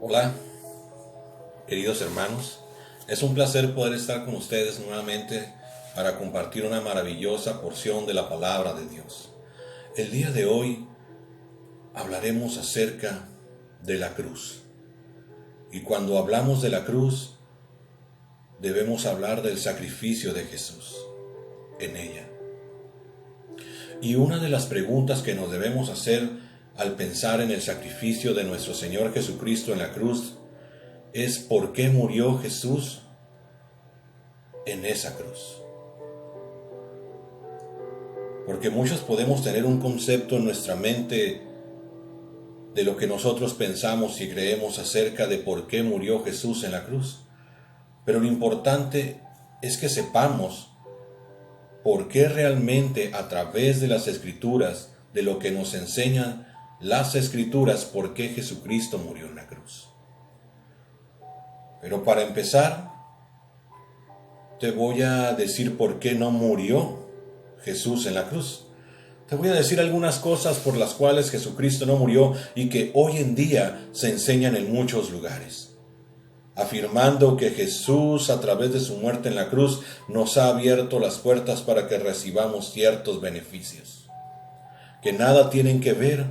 Hola, queridos hermanos. Es un placer poder estar con ustedes nuevamente para compartir una maravillosa porción de la palabra de Dios. El día de hoy hablaremos acerca de la cruz. Y cuando hablamos de la cruz, debemos hablar del sacrificio de Jesús en ella. Y una de las preguntas que nos debemos hacer al pensar en el sacrificio de nuestro Señor Jesucristo en la cruz es ¿por qué murió Jesús en esa cruz? Porque muchos podemos tener un concepto en nuestra mente de lo que nosotros pensamos y creemos acerca de por qué murió Jesús en la cruz. Pero lo importante es que sepamos por qué realmente a través de las Escrituras, de lo que nos enseñan las Escrituras, por qué Jesucristo murió en la cruz. Pero para empezar, te voy a decir por qué no murió Jesús en la cruz. Te voy a decir algunas cosas por las cuales Jesucristo no murió y que hoy en día se enseñan en muchos lugares, afirmando que Jesús, a través de su muerte en la cruz, nos ha abierto las puertas para que recibamos ciertos beneficios, que nada tienen que ver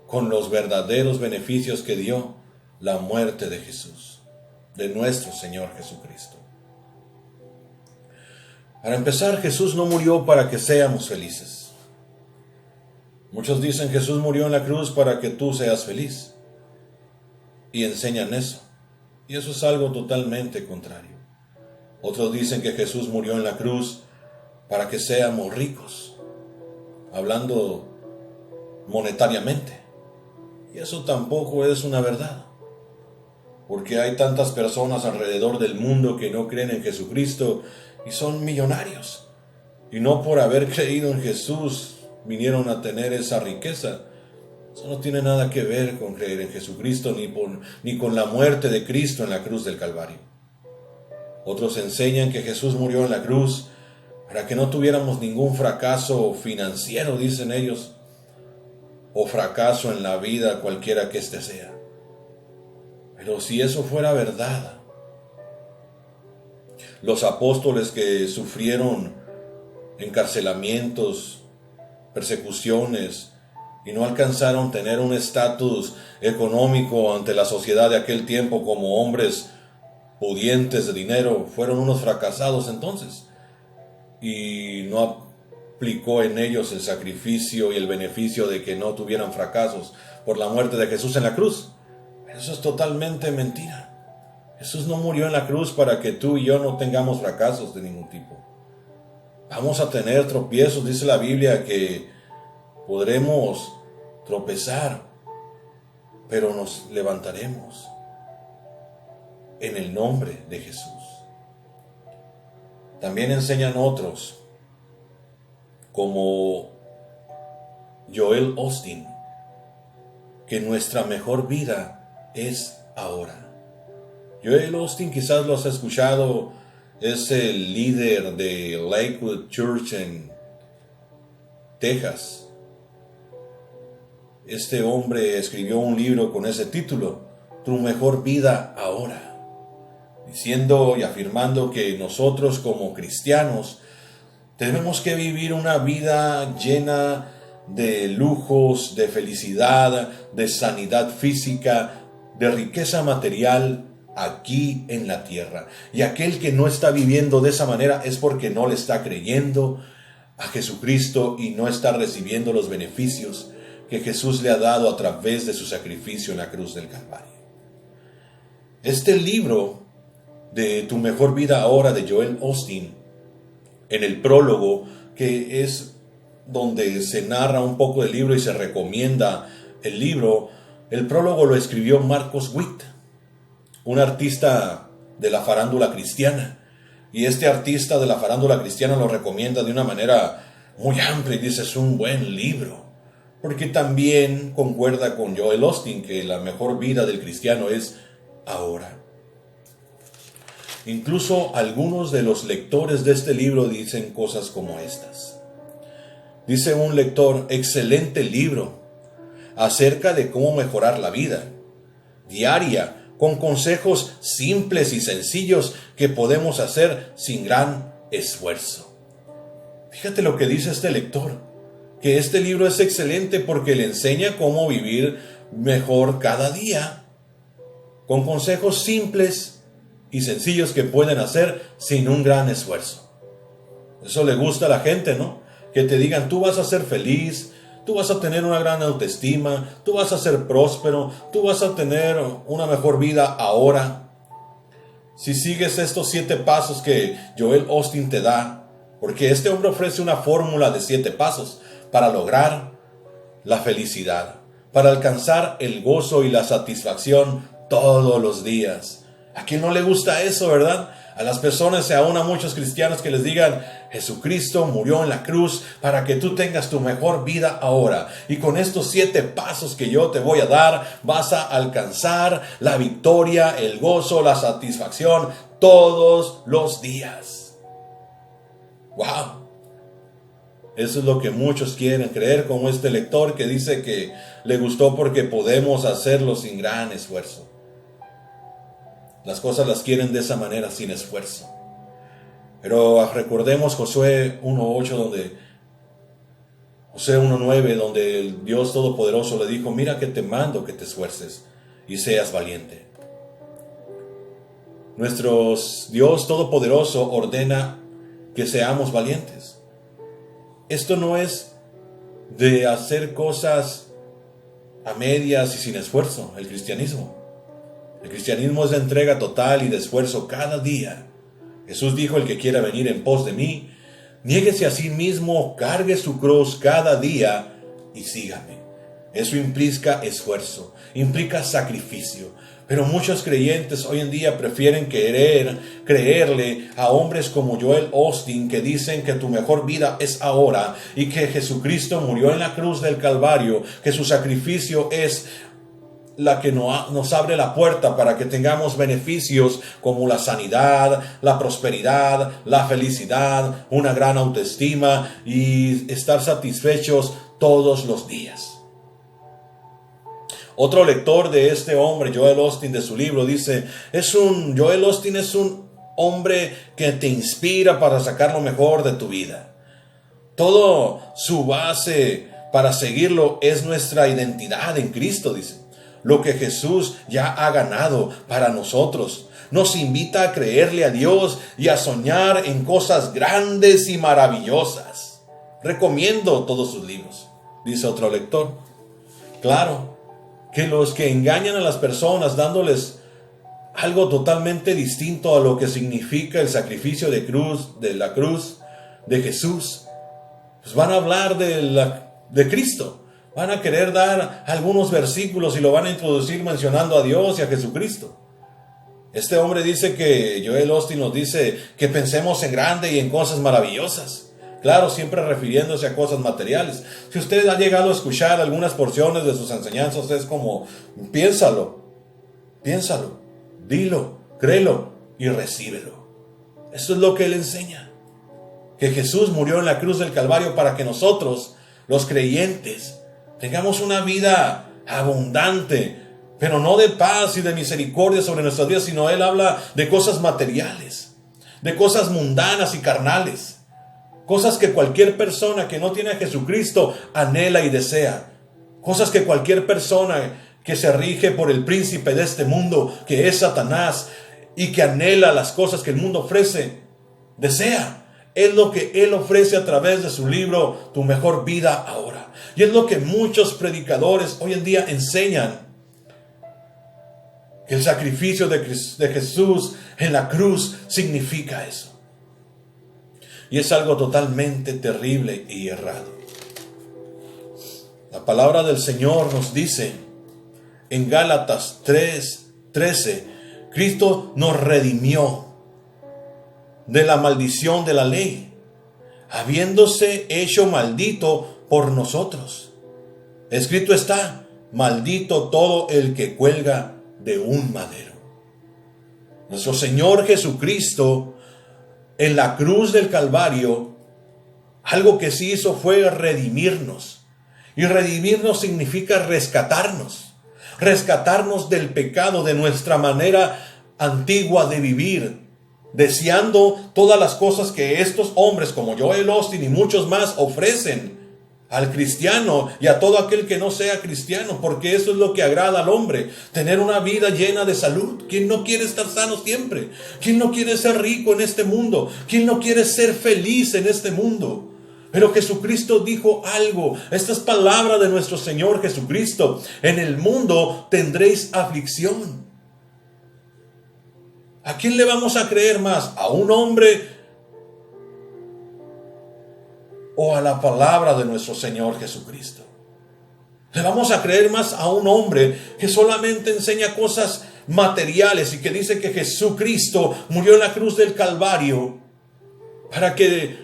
con los verdaderos beneficios que dio la muerte de Jesús, de nuestro Señor Jesucristo. Para empezar, Jesús no murió para que seamos felices. Muchos dicen que Jesús murió en la cruz para que tú seas feliz, y enseñan eso. Y eso es algo totalmente contrario. Otros dicen que Jesús murió en la cruz para que seamos ricos, hablando monetariamente. Y eso tampoco es una verdad, porque hay tantas personas alrededor del mundo que no creen en Jesucristo y son millonarios. Y no por haber creído en Jesús vinieron a tener esa riqueza. Eso no tiene nada que ver con creer en Jesucristo ni con la muerte de Cristo en la cruz del Calvario. Otros enseñan que Jesús murió en la cruz para que no tuviéramos ningún fracaso financiero, dicen ellos, o fracaso en la vida, cualquiera que éste sea. Pero si eso fuera verdad, los apóstoles que sufrieron encarcelamientos, persecuciones, y no alcanzaron a tener un estatus económico ante la sociedad de aquel tiempo como hombres pudientes de dinero, fueron unos fracasados entonces, y no aplicó en ellos el sacrificio y el beneficio de que no tuvieran fracasos por la muerte de Jesús en la cruz. Pero eso es totalmente mentira. Jesús no murió en la cruz para que tú y yo no tengamos fracasos de ningún tipo. Vamos a tener tropiezos, dice la Biblia, que podremos tropezar, pero nos levantaremos en el nombre de Jesús. También enseñan otros, como Joel Osteen, que nuestra mejor vida es ahora. Joel Osteen, quizás lo has escuchado, es el líder de Lakewood Church en Texas. Este hombre escribió un libro con ese título, Tu mejor vida ahora, diciendo y afirmando que nosotros como cristianos tenemos que vivir una vida llena de lujos, de felicidad, de sanidad física, de riqueza material aquí en la tierra. Y aquel que no está viviendo de esa manera es porque no le está creyendo a Jesucristo y no está recibiendo los beneficios que Jesús le ha dado a través de su sacrificio en la cruz del Calvario. Este libro de Tu mejor vida ahora de Joel Osteen, en el prólogo, que es donde se narra un poco del libro y se recomienda el libro, el prólogo lo escribió Marcos Witt, un artista de la farándula cristiana. Y este artista de la farándula cristiana lo recomienda de una manera muy amplia y dice, es un buen libro. Porque también concuerda con Joel Osteen que la mejor vida del cristiano es ahora. Incluso algunos de los lectores de este libro dicen cosas como estas. Dice un lector, excelente libro acerca de cómo mejorar la vida. diaria, con consejos simples y sencillos que podemos hacer sin gran esfuerzo. Fíjate lo que dice este lector, que este libro es excelente porque le enseña cómo vivir mejor cada día, con consejos simples y sencillos que pueden hacer sin un gran esfuerzo. Eso le gusta a la gente, ¿no? Que te digan, tú vas a ser feliz, tú vas a tener una gran autoestima, tú vas a ser próspero, tú vas a tener una mejor vida ahora. Si sigues estos 7 pasos que Joel Osteen te da, porque este hombre ofrece una fórmula de 7 pasos para lograr la felicidad, para alcanzar el gozo y la satisfacción todos los días. ¿A quién no le gusta eso, verdad? A las personas y aún a muchos cristianos que les digan, Jesucristo murió en la cruz para que tú tengas tu mejor vida ahora. Y con estos 7 pasos que yo te voy a dar, vas a alcanzar la victoria, el gozo, la satisfacción todos los días. ¡Wow! Eso es lo que muchos quieren creer, como este lector que dice que le gustó porque podemos hacerlo sin gran esfuerzo. Las cosas las quieren de esa manera, sin esfuerzo. Pero recordemos Josué 1:8, Josué 1:9, donde el Dios Todopoderoso le dijo, mira que te mando que te esfuerces y seas valiente. Nuestro Dios Todopoderoso ordena que seamos valientes. Esto no es de hacer cosas a medias y sin esfuerzo, el cristianismo. El cristianismo es de entrega total y de esfuerzo cada día. Jesús dijo, el que quiera venir en pos de mí, niéguese a sí mismo, cargue su cruz cada día y sígame. Eso implica esfuerzo, implica sacrificio. Pero muchos creyentes hoy en día prefieren creerle a hombres como Joel Osteen, que dicen que tu mejor vida es ahora y que Jesucristo murió en la cruz del Calvario, que su sacrificio es la que nos abre la puerta para que tengamos beneficios como la sanidad, la prosperidad, la felicidad, una gran autoestima y estar satisfechos todos los días. Otro lector de este hombre, Joel Osteen, de su libro, dice, Joel Osteen es un hombre que te inspira para sacar lo mejor de tu vida. Todo su base para seguirlo es nuestra identidad en Cristo, dice. Lo que Jesús ya ha ganado para nosotros. Nos invita a creerle a Dios y a soñar en cosas grandes y maravillosas. Recomiendo todos sus libros, dice otro lector. Claro, que los que engañan a las personas dándoles algo totalmente distinto a lo que significa el sacrificio de la cruz de Jesús, pues van a hablar de Cristo. Van a querer dar algunos versículos y lo van a introducir mencionando a Dios y a Jesucristo. Este hombre dice que, Joel Osteen nos dice que pensemos en grande y en cosas maravillosas. Claro, siempre refiriéndose a cosas materiales. Si usted ha llegado a escuchar algunas porciones de sus enseñanzas, es como, piénsalo, dilo, créelo y recíbelo. Eso es lo que él enseña. Que Jesús murió en la cruz del Calvario para que nosotros, los creyentes, tengamos una vida abundante, pero no de paz y de misericordia sobre nuestras vidas, sino él habla de cosas materiales, de cosas mundanas y carnales, cosas que cualquier persona que no tiene a Jesucristo anhela y desea, cosas que cualquier persona que se rige por el príncipe de este mundo, que es Satanás, y que anhela las cosas que el mundo ofrece, desea. Es lo que él ofrece a través de su libro, Tu Mejor Vida Ahora. Y es lo que muchos predicadores hoy en día enseñan. Que el sacrificio de Jesús en la cruz significa eso. Y es algo totalmente terrible y errado. La palabra del Señor nos dice en Gálatas 3:13, Cristo nos redimió de la maldición de la ley, habiéndose hecho maldito por nosotros. Escrito está, maldito todo el que cuelga de un madero. Nuestro Señor Jesucristo, en la cruz del Calvario, algo que sí hizo fue redimirnos. Y redimirnos significa rescatarnos. rescatarnos del pecado, de nuestra manera antigua de vivir, deseando todas las cosas que estos hombres como Joel Osteen y muchos más ofrecen al cristiano y a todo aquel que no sea cristiano, porque eso es lo que agrada al hombre, tener una vida llena de salud. ¿Quién no quiere estar sano siempre? ¿Quién no quiere ser rico en este mundo? ¿Quién no quiere ser feliz en este mundo? Pero Jesucristo dijo algo. Esta es palabra de nuestro Señor Jesucristo: en el mundo tendréis aflicción. ¿A quién le vamos a creer más? ¿A un hombre o a la palabra de nuestro Señor Jesucristo? Le vamos a creer más a un hombre que solamente enseña cosas materiales y que dice que Jesucristo murió en la cruz del Calvario para que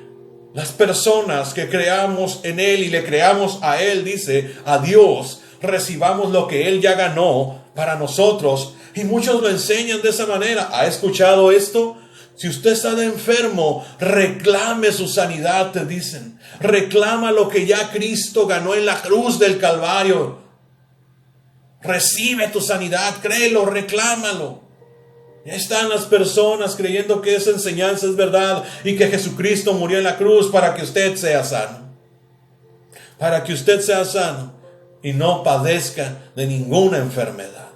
las personas que creamos en Él y le creamos a Él, dice, a Dios, recibamos lo que Él ya ganó para nosotros. Y muchos lo enseñan de esa manera. ¿Ha escuchado esto? Si usted está enfermo, reclame su sanidad, te dicen. Reclama lo que ya Cristo ganó en la cruz del Calvario. Recibe tu sanidad, créelo, reclámalo. Ya están las personas creyendo que esa enseñanza es verdad y que Jesucristo murió en la cruz para que usted sea sano. Para que usted sea sano y no padezca de ninguna enfermedad.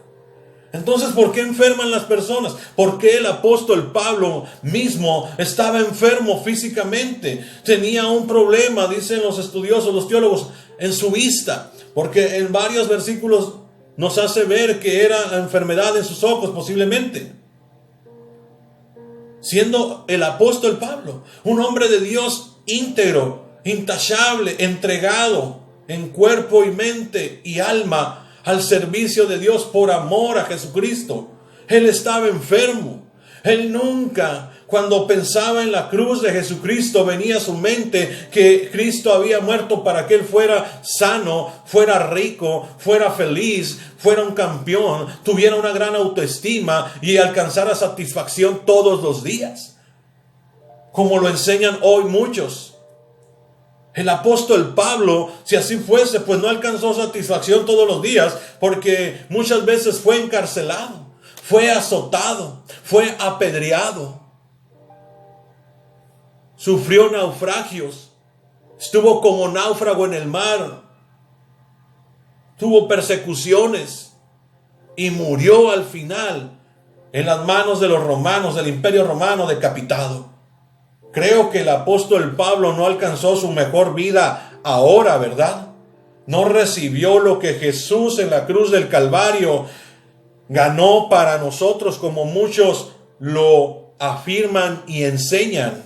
Entonces, ¿por qué enferman las personas? ¿Por qué el apóstol Pablo mismo estaba enfermo físicamente? Tenía un problema, dicen los estudiosos, los teólogos, en su vista. Porque en varios versículos nos hace ver que era enfermedad en sus ojos posiblemente. Siendo el apóstol Pablo un hombre de Dios íntegro, intachable, entregado en cuerpo y mente y alma al servicio de Dios por amor a Jesucristo. Él estaba enfermo. Él nunca, cuando pensaba en la cruz de Jesucristo, venía a su mente que Cristo había muerto para que él fuera sano, fuera rico, fuera feliz, fuera un campeón, tuviera una gran autoestima y alcanzara satisfacción todos los días, como lo enseñan hoy muchos. El apóstol Pablo, si así fuese, pues no alcanzó satisfacción todos los días, porque muchas veces fue encarcelado, fue azotado, fue apedreado, sufrió naufragios, estuvo como náufrago en el mar, tuvo persecuciones y murió al final en las manos de los romanos, del imperio romano, decapitado. Creo que el apóstol Pablo no alcanzó su mejor vida ahora, ¿verdad? No recibió lo que Jesús en la cruz del Calvario ganó para nosotros, como muchos lo afirman y enseñan.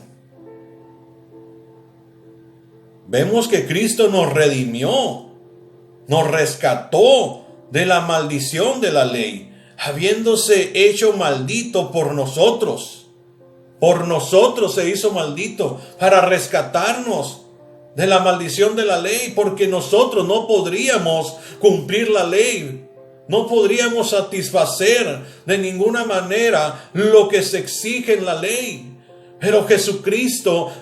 Vemos que Cristo nos redimió, nos rescató de la maldición de la ley, habiéndose hecho maldito por nosotros. Por nosotros se hizo maldito para rescatarnos de la maldición de la ley, porque nosotros no podríamos cumplir la ley, no podríamos satisfacer de ninguna manera lo que se exige en la ley. Pero Jesucristo,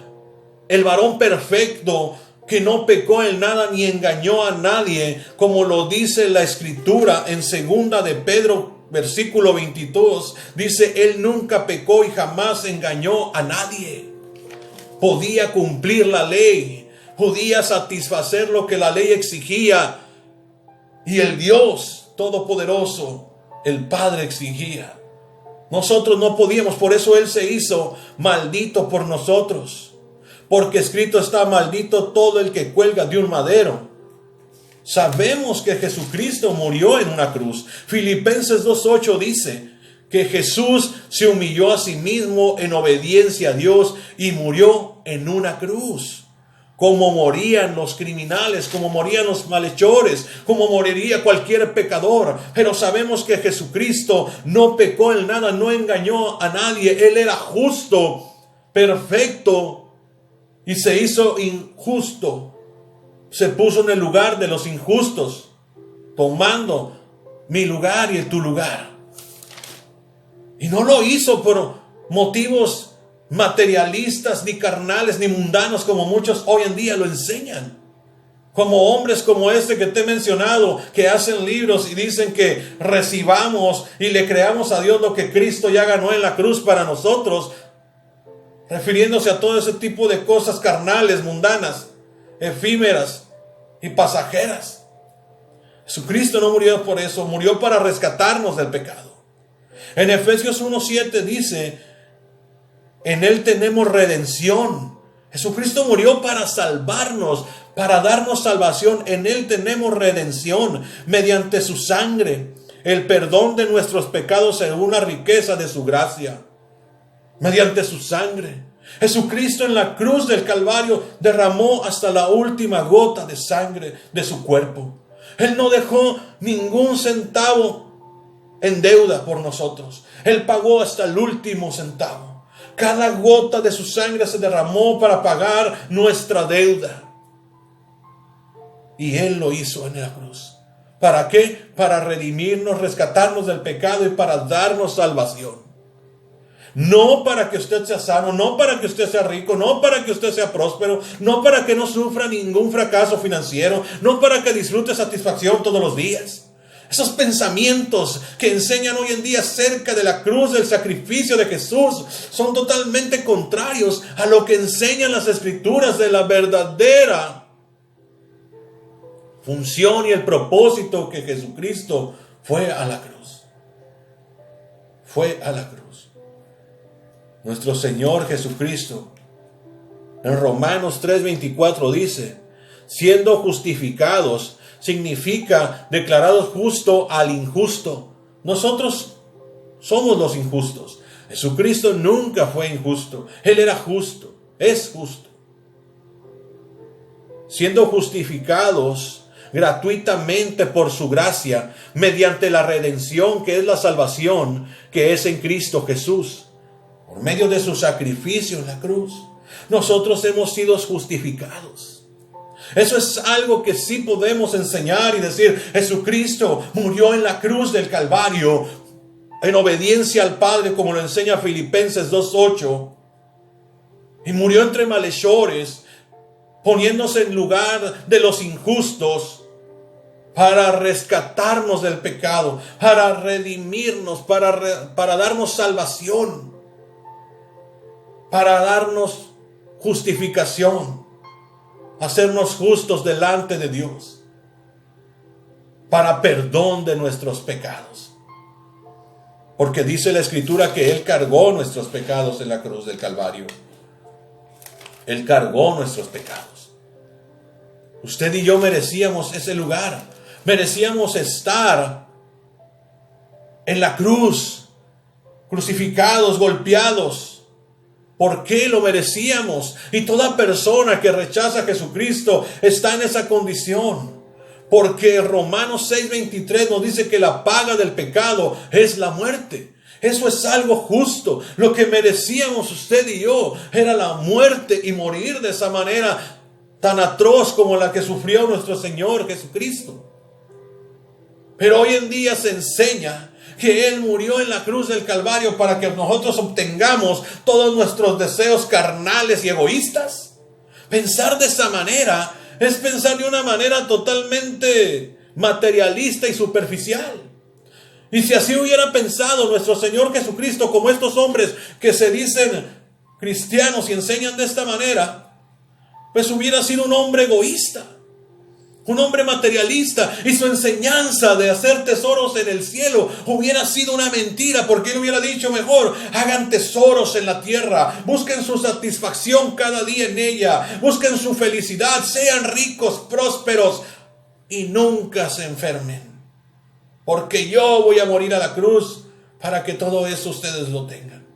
el varón perfecto, que no pecó en nada ni engañó a nadie, como lo dice la Escritura en 2 de Pedro versículo 22, dice, él nunca pecó y jamás engañó a nadie. Podía cumplir la ley, podía satisfacer lo que la ley exigía, y el Dios Todopoderoso, el Padre, exigía. Nosotros no podíamos, por eso Él se hizo maldito por nosotros, porque escrito está: maldito todo el que cuelga de un madero. Sabemos que Jesucristo murió en una cruz. Filipenses 2:8 dice que Jesús se humilló a sí mismo en obediencia a Dios y murió en una cruz. Como morían los criminales, como morían los malhechores, como moriría cualquier pecador. Pero sabemos que Jesucristo no pecó en nada, no engañó a nadie. Él era justo, perfecto, y se hizo injusto. Se puso en el lugar de los injustos, tomando mi lugar y tu lugar. Y no lo hizo por motivos materialistas, ni carnales, ni mundanos, como muchos hoy en día lo enseñan. Como hombres como este que te he mencionado, que hacen libros y dicen que recibamos y le creamos a Dios lo que Cristo ya ganó en la cruz para nosotros, refiriéndose a todo ese tipo de cosas carnales, mundanas, efímeras y pasajeras. Jesucristo no murió por eso, murió para rescatarnos del pecado. En Efesios 1:7 dice, en Él tenemos redención. Jesucristo murió para salvarnos, para darnos salvación. En Él tenemos redención mediante su sangre, el perdón de nuestros pecados según la riqueza de su gracia. Mediante su sangre. Jesucristo en la cruz del Calvario derramó hasta la última gota de sangre de su cuerpo. Él no dejó ningún centavo en deuda por nosotros. Él pagó hasta el último centavo. Cada gota de su sangre se derramó para pagar nuestra deuda. Y Él lo hizo en la cruz. ¿Para qué? Para redimirnos, rescatarnos del pecado y para darnos salvación. No para que usted sea sano, no para que usted sea rico, no para que usted sea próspero, no para que no sufra ningún fracaso financiero, no para que disfrute satisfacción todos los días. Esos pensamientos que enseñan hoy en día acerca de la cruz, del sacrificio de Jesús, son totalmente contrarios a lo que enseñan las Escrituras de la verdadera función y el propósito que Jesucristo fue a la cruz. Fue a la cruz. Nuestro Señor Jesucristo, en Romanos 3:24 dice, siendo justificados, significa declarados justo al injusto. Nosotros somos los injustos. Jesucristo nunca fue injusto. Él era justo, es justo. Siendo justificados gratuitamente por su gracia, mediante la redención que es la salvación, que es en Cristo Jesús, por medio de su sacrificio en la cruz, nosotros hemos sido justificados. Eso es algo que sí podemos enseñar y decir, Jesucristo murió en la cruz del Calvario en obediencia al Padre, como lo enseña Filipenses 2:8, y murió entre malhechores, poniéndose en lugar de los injustos, para rescatarnos del pecado, para redimirnos, para darnos salvación, para darnos justificación, hacernos justos delante de Dios, para perdón de nuestros pecados. Porque dice la Escritura que Él cargó nuestros pecados en la cruz del Calvario. Él cargó nuestros pecados. Usted y yo merecíamos ese lugar. Merecíamos estar en la cruz, crucificados, golpeados. ¿Por qué lo merecíamos? Y toda persona que rechaza a Jesucristo está en esa condición. Porque Romanos 6:23 nos dice que la paga del pecado es la muerte. Eso es algo justo. Lo que merecíamos usted y yo era la muerte y morir de esa manera tan atroz como la que sufrió nuestro Señor Jesucristo. Pero hoy en día se enseña que Él murió en la cruz del Calvario para que nosotros obtengamos todos nuestros deseos carnales y egoístas. Pensar de esa manera es pensar de una manera totalmente materialista y superficial. Y si así hubiera pensado nuestro Señor Jesucristo, como estos hombres que se dicen cristianos y enseñan de esta manera, pues hubiera sido un hombre egoísta, un hombre materialista, y su enseñanza de hacer tesoros en el cielo hubiera sido una mentira, porque Él hubiera dicho mejor, hagan tesoros en la tierra, busquen su satisfacción cada día en ella, busquen su felicidad, sean ricos, prósperos y nunca se enfermen, porque yo voy a morir a la cruz para que todo eso ustedes lo tengan.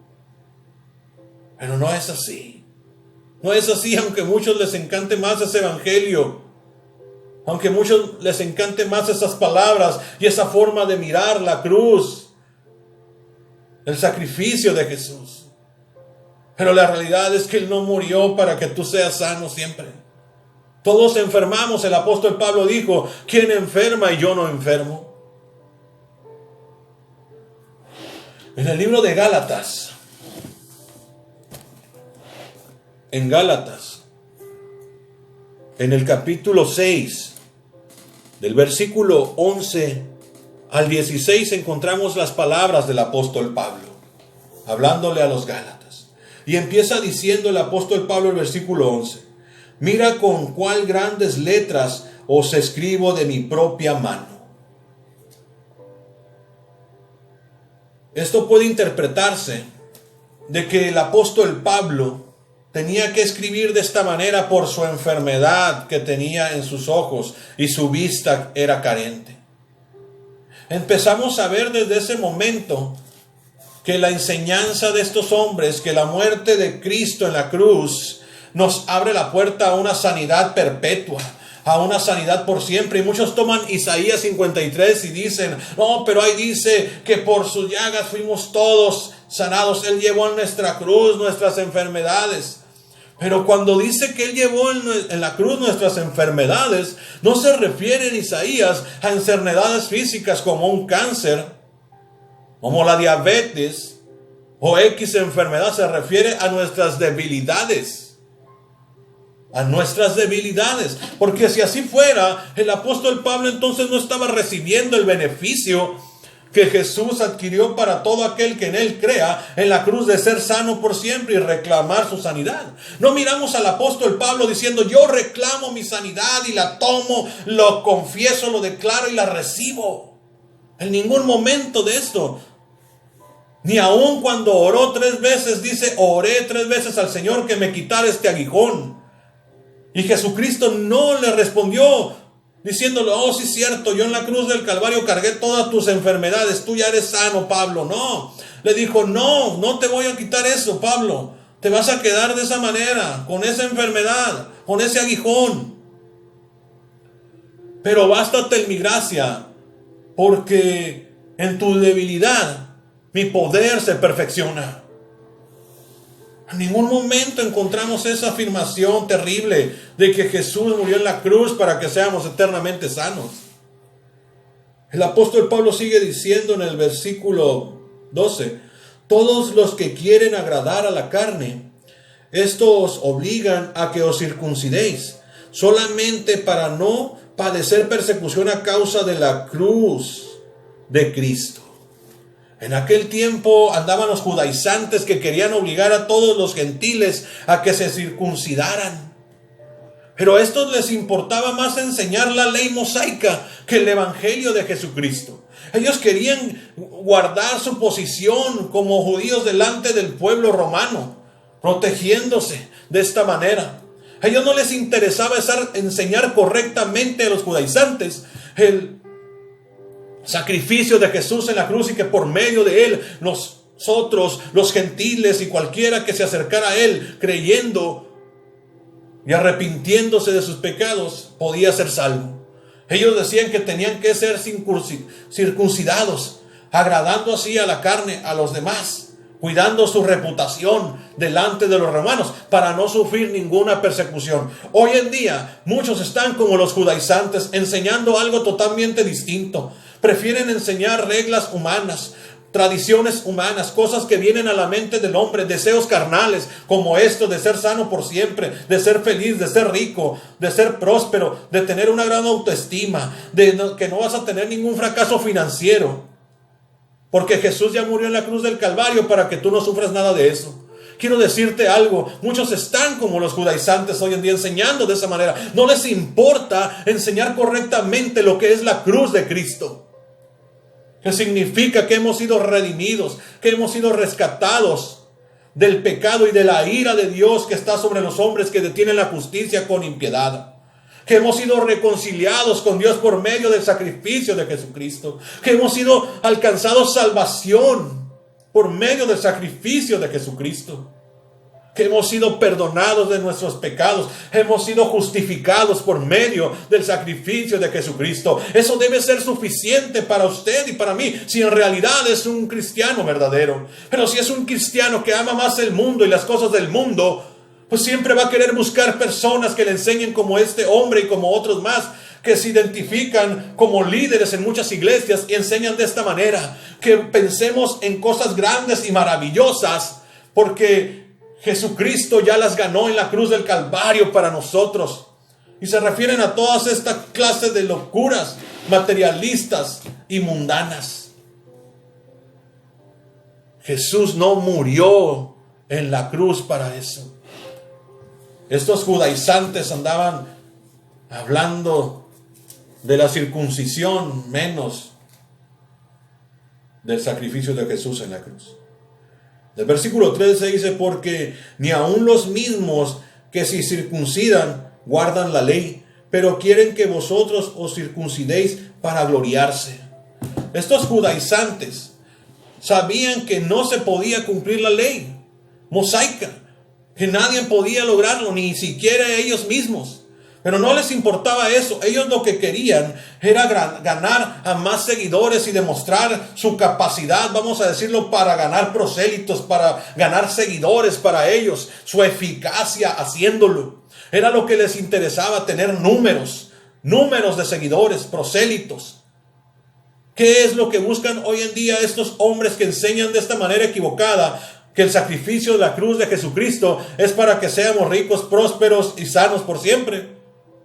Pero no es así. No es así, aunque a muchos les encante más ese evangelio, aunque a muchos les encante más esas palabras y esa forma de mirar la cruz, el sacrificio de Jesús. Pero la realidad es que Él no murió para que tú seas sano siempre. Todos enfermamos. El apóstol Pablo dijo, ¿quién enferma y yo no enfermo? En el libro de Gálatas, en Gálatas, en el capítulo 6, del versículo 11 al 16, encontramos las palabras del apóstol Pablo, hablándole a los Gálatas. Y empieza diciendo el apóstol Pablo el versículo 11: mira con cuál grandes letras os escribo de mi propia mano. Esto puede interpretarse de que el apóstol Pablo tenía que escribir de esta manera por su enfermedad que tenía en sus ojos y su vista era carente. Empezamos a ver desde ese momento que la enseñanza de estos hombres, que la muerte de Cristo en la cruz nos abre la puerta a una sanidad perpetua, a una sanidad por siempre. Y muchos toman Isaías 53 y dicen: no, pero ahí dice que por sus llagas fuimos todos sanados. Él llevó en nuestra cruz nuestras enfermedades. Pero cuando dice que Él llevó en la cruz nuestras enfermedades, no se refiere en Isaías a enfermedades físicas como un cáncer, como la diabetes o X enfermedad. Se refiere a nuestras debilidades. A nuestras debilidades. Porque si así fuera, el apóstol Pablo entonces no estaba recibiendo el beneficio que Jesús adquirió para todo aquel que en Él crea en la cruz, de ser sano por siempre y reclamar su sanidad. No miramos al apóstol Pablo diciendo: yo reclamo mi sanidad y la tomo, lo confieso, lo declaro y la recibo. En ningún momento de esto. Ni aun cuando oró 3 veces, dice: oré 3 veces al Señor que me quitara este aguijón. Y Jesucristo no le respondió diciéndole: oh, sí es cierto, yo en la cruz del Calvario cargué todas tus enfermedades, tú ya eres sano, Pablo. No, le dijo: no te voy a quitar eso, Pablo. Te vas a quedar de esa manera, con esa enfermedad, con ese aguijón. Pero bástate en mi gracia, porque en tu debilidad mi poder se perfecciona. En ningún momento encontramos esa afirmación terrible de que Jesús murió en la cruz para que seamos eternamente sanos. El apóstol Pablo sigue diciendo en el versículo 12: todos los que quieren agradar a la carne, estos obligan a que os circuncidéis, solamente para no padecer persecución a causa de la cruz de Cristo. En aquel tiempo andaban los judaizantes que querían obligar a todos los gentiles a que se circuncidaran. Pero a estos les importaba más enseñar la ley mosaica que el evangelio de Jesucristo. Ellos querían guardar su posición como judíos delante del pueblo romano, protegiéndose de esta manera. A ellos no les interesaba enseñar correctamente a los judaizantes el sacrificio de Jesús en la cruz, y que por medio de Él nosotros, los gentiles y cualquiera que se acercara a Él creyendo y arrepintiéndose de sus pecados, podía ser salvo. Ellos decían que tenían que ser circuncidados, agradando así a la carne, a los demás, cuidando su reputación delante de los romanos para no sufrir ninguna persecución. Hoy en día muchos están como los judaizantes, enseñando algo totalmente distinto. Prefieren enseñar reglas humanas, tradiciones humanas, cosas que vienen a la mente del hombre, deseos carnales como esto de ser sano por siempre, de ser feliz, de ser rico, de ser próspero, de tener una gran autoestima, que no vas a tener ningún fracaso financiero, porque Jesús ya murió en la cruz del Calvario para que tú no sufras nada de eso. Quiero decirte algo: muchos están como los judaizantes hoy en día, enseñando de esa manera. No les importa enseñar correctamente lo que es la cruz de Cristo, que significa que hemos sido redimidos, que hemos sido rescatados del pecado y de la ira de Dios que está sobre los hombres que detienen la justicia con impiedad, que hemos sido reconciliados con Dios por medio del sacrificio de Jesucristo, que hemos sido alcanzados salvación por medio del sacrificio de Jesucristo, que hemos sido perdonados de nuestros pecados, hemos sido justificados por medio del sacrificio de Jesucristo. Eso debe ser suficiente para usted y para mí, si en realidad es un cristiano verdadero. Pero si es un cristiano que ama más el mundo y las cosas del mundo, pues siempre va a querer buscar personas que le enseñen como este hombre y como otros más, que se identifican como líderes en muchas iglesias y enseñan de esta manera, que pensemos en cosas grandes y maravillosas, porque Jesucristo ya las ganó en la cruz del Calvario para nosotros. Y se refieren a todas estas clases de locuras materialistas y mundanas. Jesús no murió en la cruz para eso. Estos judaizantes andaban hablando de la circuncisión menos del sacrificio de Jesús en la cruz. El versículo 13 dice: porque ni aun los mismos que se circuncidan guardan la ley, pero quieren que vosotros os circuncidéis para gloriarse. Estos judaizantes sabían que no se podía cumplir la ley mosaica, que nadie podía lograrlo, ni siquiera ellos mismos. Pero no les importaba eso. Ellos lo que querían era ganar a más seguidores y demostrar su capacidad, vamos a decirlo, para ganar prosélitos, para ganar seguidores para ellos, su eficacia haciéndolo. Era lo que les interesaba, tener números de seguidores, prosélitos. ¿Qué es lo que buscan hoy en día estos hombres que enseñan de esta manera equivocada? Que el sacrificio de la cruz de Jesucristo es para que seamos ricos, prósperos y sanos por siempre.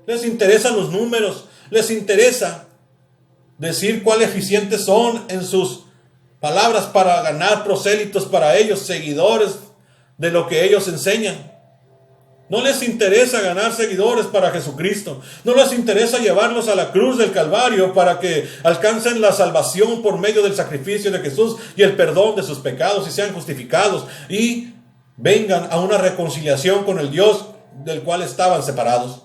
Les interesan los números, les interesa decir cuán eficientes son en sus palabras para ganar prosélitos para ellos, seguidores de lo que ellos enseñan. No les interesa ganar seguidores para Jesucristo. No les interesa llevarlos a la cruz del Calvario para que alcancen la salvación por medio del sacrificio de Jesús y el perdón de sus pecados y sean justificados y vengan a una reconciliación con el Dios del cual estaban separados.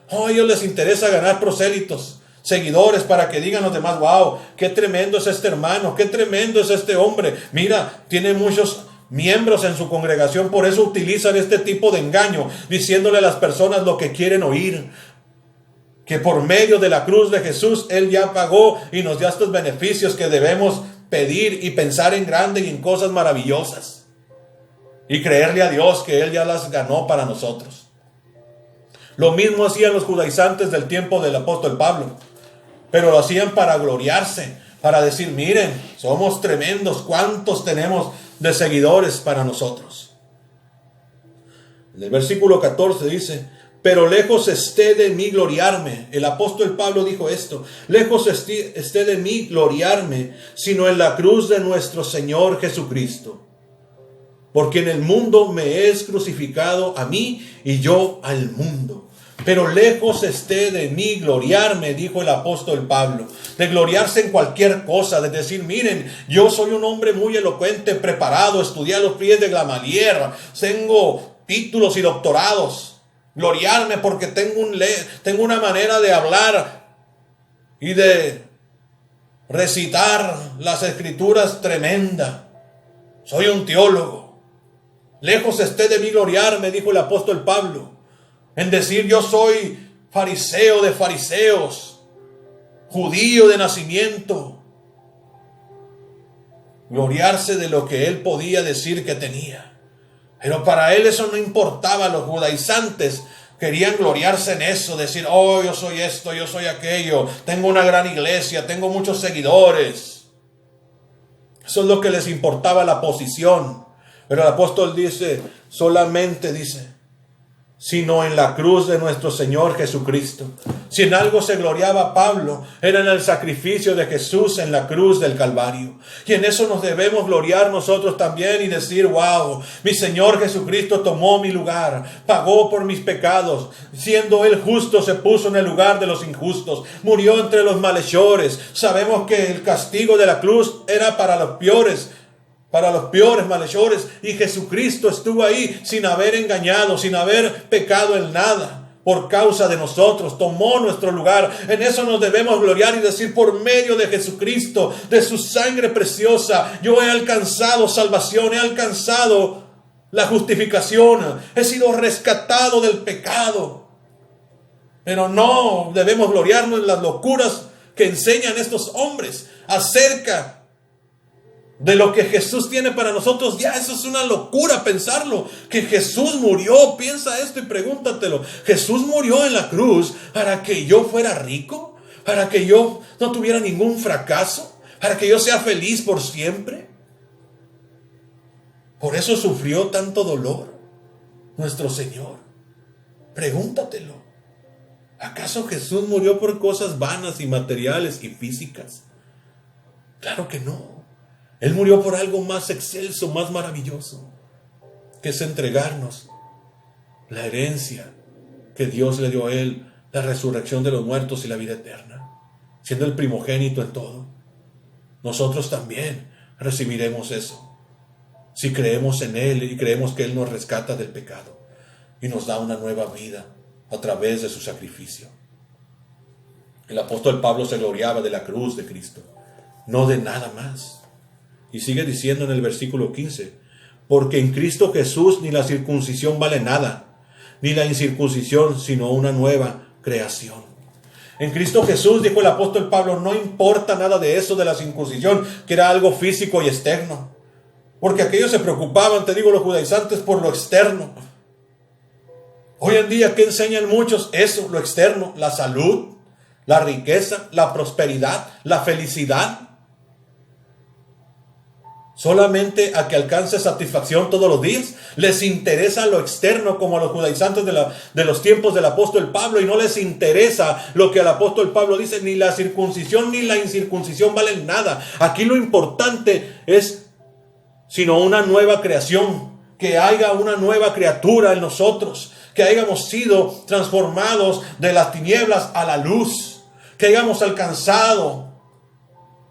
A ellos les interesa ganar prosélitos, seguidores, para que digan los demás: wow, qué tremendo es este hermano, qué tremendo es este hombre. Mira, tiene muchos miembros en su congregación, por eso utilizan este tipo de engaño, diciéndole a las personas lo que quieren oír. Que por medio de la cruz de Jesús, Él ya pagó y nos dio estos beneficios que debemos pedir y pensar en grande y en cosas maravillosas. Y creerle a Dios que Él ya las ganó para nosotros. Lo mismo hacían los judaizantes del tiempo del apóstol Pablo. Pero lo hacían para gloriarse, para decir: miren, somos tremendos, ¿cuántos tenemos de seguidores para nosotros? En el versículo 14 dice: pero lejos esté de mí gloriarme. El apóstol Pablo dijo esto: lejos esté de mí gloriarme, sino en la cruz de nuestro Señor Jesucristo. Porque en el mundo me es crucificado a mí y yo al mundo. Pero lejos esté de mí gloriarme, dijo el apóstol Pablo, de gloriarse en cualquier cosa, de decir: miren, yo soy un hombre muy elocuente, preparado, estudié a los pies de Gamaliel, tengo títulos y doctorados. Gloriarme porque tengo una manera de hablar y de recitar las escrituras tremenda. Soy un teólogo. Lejos esté de mí gloriarme, dijo el apóstol Pablo, en decir: yo soy fariseo de fariseos, judío de nacimiento. Gloriarse de lo que él podía decir que tenía. Pero para él eso no importaba. Los judaizantes querían gloriarse en eso, decir: oh, yo soy esto, yo soy aquello, tengo una gran iglesia, tengo muchos seguidores. Eso es lo que les importaba, la posición. Pero el apóstol dice, solamente dice, sino en la cruz de nuestro Señor Jesucristo. Si en algo se gloriaba Pablo, era en el sacrificio de Jesús en la cruz del Calvario. Y en eso nos debemos gloriar nosotros también y decir: wow, mi Señor Jesucristo tomó mi lugar, pagó por mis pecados, siendo Él justo se puso en el lugar de los injustos, murió entre los malhechores. Sabemos que el castigo de la cruz era para los peores malhechores, y Jesucristo estuvo ahí sin haber engañado, sin haber pecado en nada, por causa de nosotros, tomó nuestro lugar. En eso nos debemos gloriar y decir: por medio de Jesucristo, de su sangre preciosa, yo he alcanzado salvación, he alcanzado la justificación, he sido rescatado del pecado. Pero no debemos gloriarnos en las locuras que enseñan estos hombres acerca de lo que Jesús tiene para nosotros. Ya eso es una locura pensarlo, que Jesús murió. Piensa esto y pregúntatelo: Jesús murió en la cruz para que yo fuera rico, para que yo no tuviera ningún fracaso, para que yo sea feliz por siempre. Por eso sufrió tanto dolor nuestro Señor. Pregúntatelo. ¿Acaso Jesús murió por cosas vanas y materiales y físicas? Claro que no. Él murió por algo más excelso, más maravilloso, que es entregarnos la herencia que Dios le dio a Él, la resurrección de los muertos y la vida eterna, siendo el primogénito en todo. Nosotros también recibiremos eso, si creemos en Él y creemos que Él nos rescata del pecado y nos da una nueva vida a través de su sacrificio. El apóstol Pablo se gloriaba de la cruz de Cristo, no de nada más. Y sigue diciendo en el versículo 15, porque en Cristo Jesús ni la circuncisión vale nada, ni la incircuncisión, sino una nueva creación. En Cristo Jesús, dijo el apóstol Pablo, no importa nada de eso de la circuncisión, que era algo físico y externo. Porque aquellos se preocupaban, te digo, los judaizantes, por lo externo. Hoy en día, ¿qué enseñan muchos? Eso, lo externo, la salud, la riqueza, la prosperidad, la felicidad. Solamente a que alcance satisfacción todos los días. Les interesa lo externo, como a los judaizantes de los tiempos del apóstol Pablo, y no les interesa lo que el apóstol Pablo dice, ni la circuncisión ni la incircuncisión valen nada. Aquí lo importante es sino una nueva creación, que haya una nueva criatura en nosotros, que hayamos sido transformados de las tinieblas a la luz, que hayamos alcanzado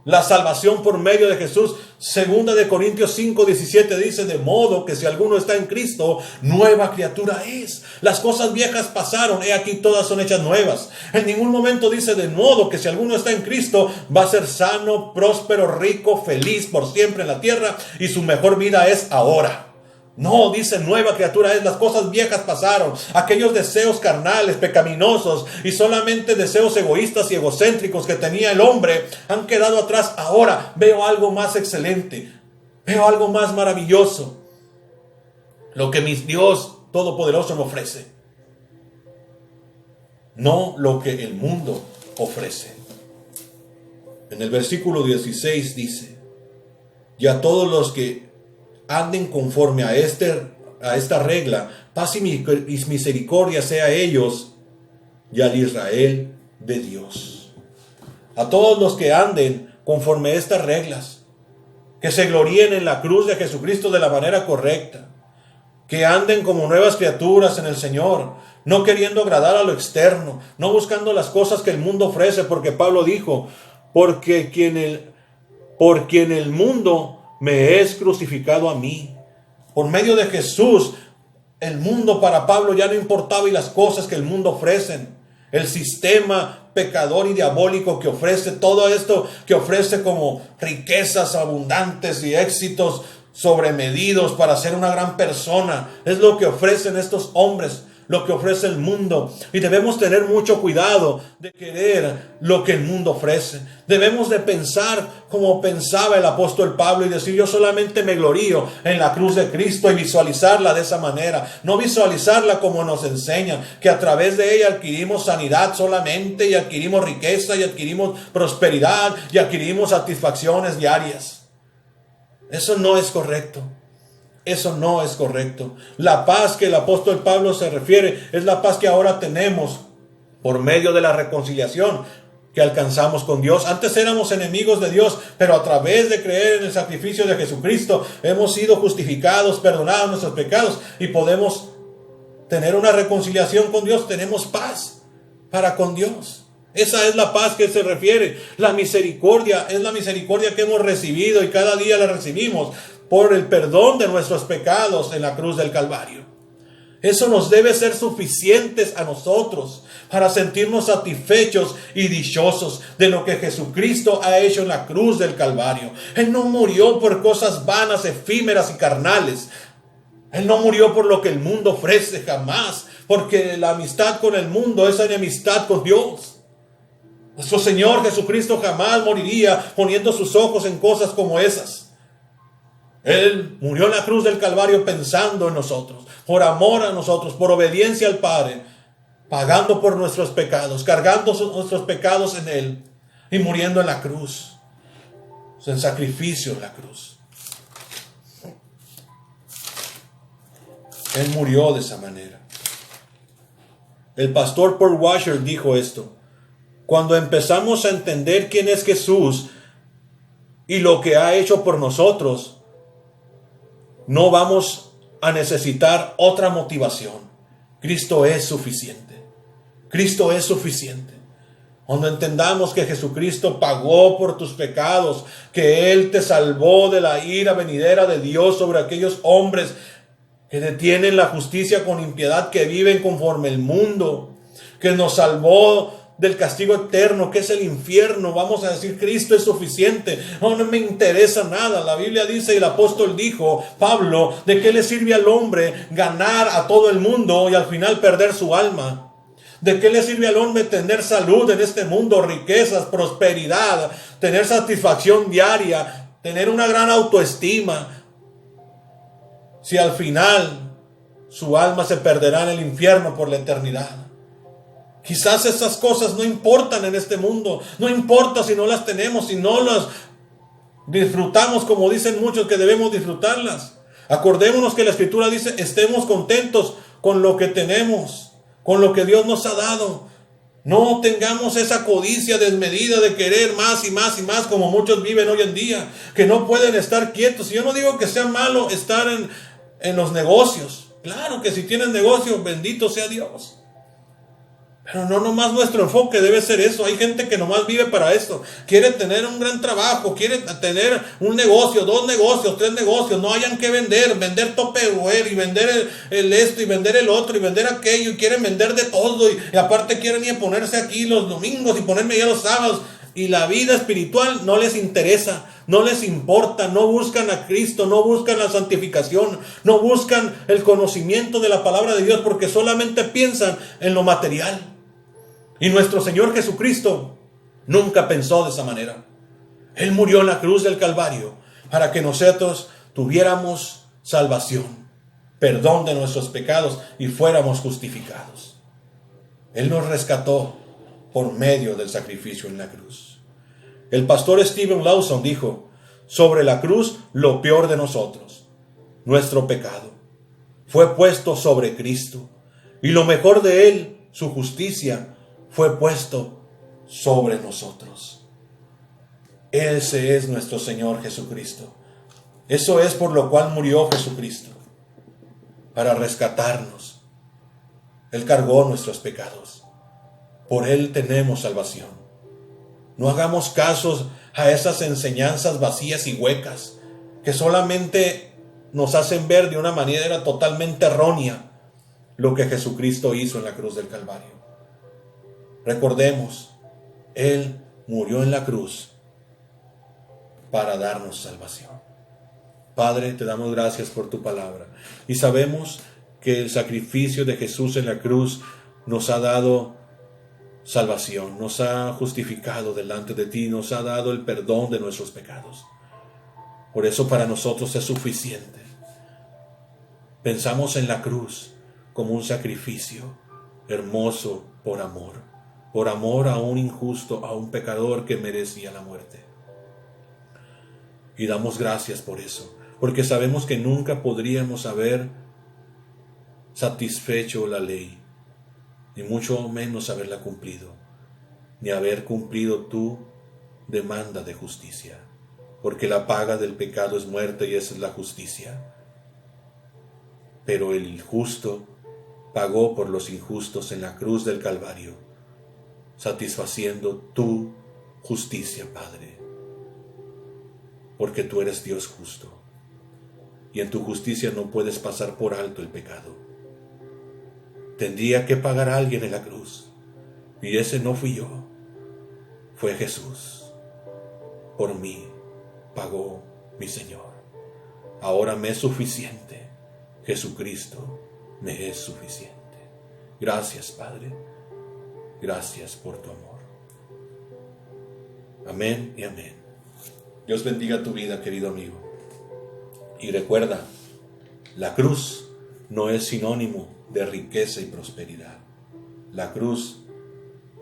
la salvación por medio de Jesús. Segunda de Corintios 5:17 dice, de modo que si alguno está en Cristo, nueva criatura es. Las cosas viejas pasaron, he aquí todas son hechas nuevas. En ningún momento dice, de modo que si alguno está en Cristo, va a ser sano, próspero, rico, feliz por siempre en la tierra, y su mejor vida es ahora. No, dice, nueva criatura es, las cosas viejas pasaron, aquellos deseos carnales, pecaminosos y solamente deseos egoístas y egocéntricos que tenía el hombre han quedado atrás. Ahora veo algo más excelente, veo algo más maravilloso, lo que mi Dios Todopoderoso me ofrece, no lo que el mundo ofrece. En el versículo 16 dice, y a todos los que anden conforme a esta regla, paz y misericordia sea a ellos y al Israel de Dios. A todos los que anden conforme a estas reglas, que se gloríen en la cruz de Jesucristo de la manera correcta, que anden como nuevas criaturas en el Señor, no queriendo agradar a lo externo, no buscando las cosas que el mundo ofrece, porque Pablo dijo, por quien el mundo me es crucificado a mí. Por medio de Jesús, el mundo para Pablo ya no importaba, y las cosas que el mundo ofrecen, el sistema pecador y diabólico que ofrece, todo esto que ofrece como riquezas abundantes y éxitos sobremedidos para ser una gran persona, es lo que ofrecen estos hombres, lo que ofrece el mundo. Y debemos tener mucho cuidado de querer lo que el mundo ofrece. Debemos de pensar como pensaba el apóstol Pablo y decir, yo solamente me glorío en la cruz de Cristo, y visualizarla de esa manera. No visualizarla como nos enseñan, que a través de ella adquirimos sanidad solamente, y adquirimos riqueza, y adquirimos prosperidad, y adquirimos satisfacciones diarias. Eso no es correcto. Eso no es correcto. La paz que el apóstol Pablo se refiere es la paz que ahora tenemos por medio de la reconciliación que alcanzamos con Dios. Antes éramos enemigos de Dios, pero a través de creer en el sacrificio de Jesucristo hemos sido justificados, perdonados nuestros pecados, y podemos tener una reconciliación con Dios. Tenemos paz para con Dios. Esa es la paz que se refiere. La misericordia es la misericordia que hemos recibido, y cada día la recibimos por el perdón de nuestros pecados en la cruz del Calvario. Eso nos debe ser suficientes a nosotros para sentirnos satisfechos y dichosos de lo que Jesucristo ha hecho en la cruz del Calvario. Él no murió por cosas vanas, efímeras y carnales. Él no murió por lo que el mundo ofrece, jamás, porque la amistad con el mundo es enemistad con Dios. Nuestro Señor Jesucristo jamás moriría poniendo sus ojos en cosas como esas. Él murió en la cruz del Calvario pensando en nosotros, por amor a nosotros, por obediencia al Padre, pagando por nuestros pecados, cargando nuestros pecados en Él y muriendo en la cruz, en sacrificio en la cruz. Él murió de esa manera. El pastor Paul Washer dijo esto: cuando empezamos a entender quién es Jesús y lo que ha hecho por nosotros, no vamos a necesitar otra motivación. Cristo es suficiente. Cristo es suficiente. Cuando entendamos que Jesucristo pagó por tus pecados, que Él te salvó de la ira venidera de Dios sobre aquellos hombres que detienen la justicia con impiedad, que viven conforme el mundo, que nos salvó del castigo eterno, que es el infierno, vamos a decir, Cristo es suficiente. No me interesa nada. La Biblia dice, y el apóstol dijo, Pablo, ¿de qué le sirve al hombre ganar a todo el mundo y al final perder su alma? ¿De qué le sirve al hombre tener salud en este mundo, riquezas, prosperidad, tener satisfacción diaria, tener una gran autoestima, si al final su alma se perderá en el infierno por la eternidad? Quizás esas cosas no importan en este mundo. No importa si no las tenemos, si no las disfrutamos como dicen muchos que debemos disfrutarlas. Acordémonos que la Escritura dice, estemos contentos con lo que tenemos, con lo que Dios nos ha dado. No tengamos esa codicia desmedida de querer más y más y más como muchos viven hoy en día, que no pueden estar quietos. Y yo no digo que sea malo estar en los negocios. Claro que si tienes negocio, bendito sea Dios. Pero no nomás nuestro enfoque debe ser eso. Hay gente que nomás vive para eso. Quiere tener un gran trabajo, quiere tener un negocio, 2 negocios, 3 negocios. No hayan que vender Tupperware y vender el esto y vender el otro y vender aquello. Y quieren vender de todo. Y aparte quieren ir a ponerse aquí los domingos y ponerme ya los sábados. Y la vida espiritual no les interesa, no les importa, no buscan a Cristo, no buscan la santificación, no buscan el conocimiento de la palabra de Dios, porque solamente piensan en lo material. Y nuestro Señor Jesucristo nunca pensó de esa manera. Él murió en la cruz del Calvario para que nosotros tuviéramos salvación, perdón de nuestros pecados y fuéramos justificados. Él nos rescató por medio del sacrificio en la cruz. El pastor Stephen Lawson dijo, sobre la cruz lo peor de nosotros, nuestro pecado, fue puesto sobre Cristo, y lo mejor de Él, su justicia, fue puesto sobre nosotros. Ese es nuestro Señor Jesucristo. Eso es por lo cual murió Jesucristo, para rescatarnos. Él cargó nuestros pecados. Por Él tenemos salvación. No hagamos caso a esas enseñanzas vacías y huecas que solamente nos hacen ver de una manera totalmente errónea lo que Jesucristo hizo en la cruz del Calvario. Recordemos, Él murió en la cruz para darnos salvación. Padre, te damos gracias por tu palabra. Y sabemos que el sacrificio de Jesús en la cruz nos ha dado salvación, nos ha justificado delante de ti, nos ha dado el perdón de nuestros pecados. Por eso para nosotros es suficiente. Pensamos en la cruz como un sacrificio hermoso por amor a un injusto, a un pecador que merecía la muerte. Y damos gracias por eso, porque sabemos que nunca podríamos haber satisfecho la ley, ni mucho menos haberla cumplido, ni haber cumplido tu demanda de justicia, porque la paga del pecado es muerte y esa es la justicia. Pero el justo pagó por los injustos en la cruz del Calvario, satisfaciendo tu justicia, Padre, porque tú eres Dios justo, y en tu justicia no puedes pasar por alto el pecado. Tendría que pagar a alguien en la cruz, y ese no fui yo, fue Jesús. Por mí pagó mi Señor. Ahora me es suficiente, Jesucristo me es suficiente. Gracias, Padre, gracias por tu amor. Amén y amén. Dios bendiga tu vida, querido amigo. Y recuerda, la cruz no es sinónimo de riqueza y prosperidad. La cruz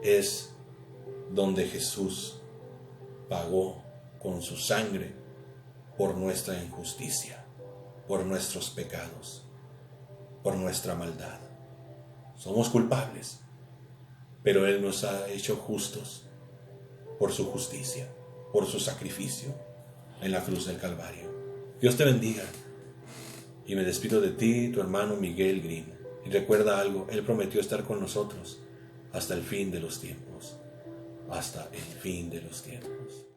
es donde Jesús pagó con su sangre por nuestra injusticia, por nuestros pecados, por nuestra maldad. somos culpables, pero Él nos ha hecho justos por su justicia, por su sacrificio en la cruz del Calvario. Dios te bendiga. Y me despido de ti, tu hermano Miguel Green. Y recuerda algo, Él prometió estar con nosotros hasta el fin de los tiempos. Hasta el fin de los tiempos.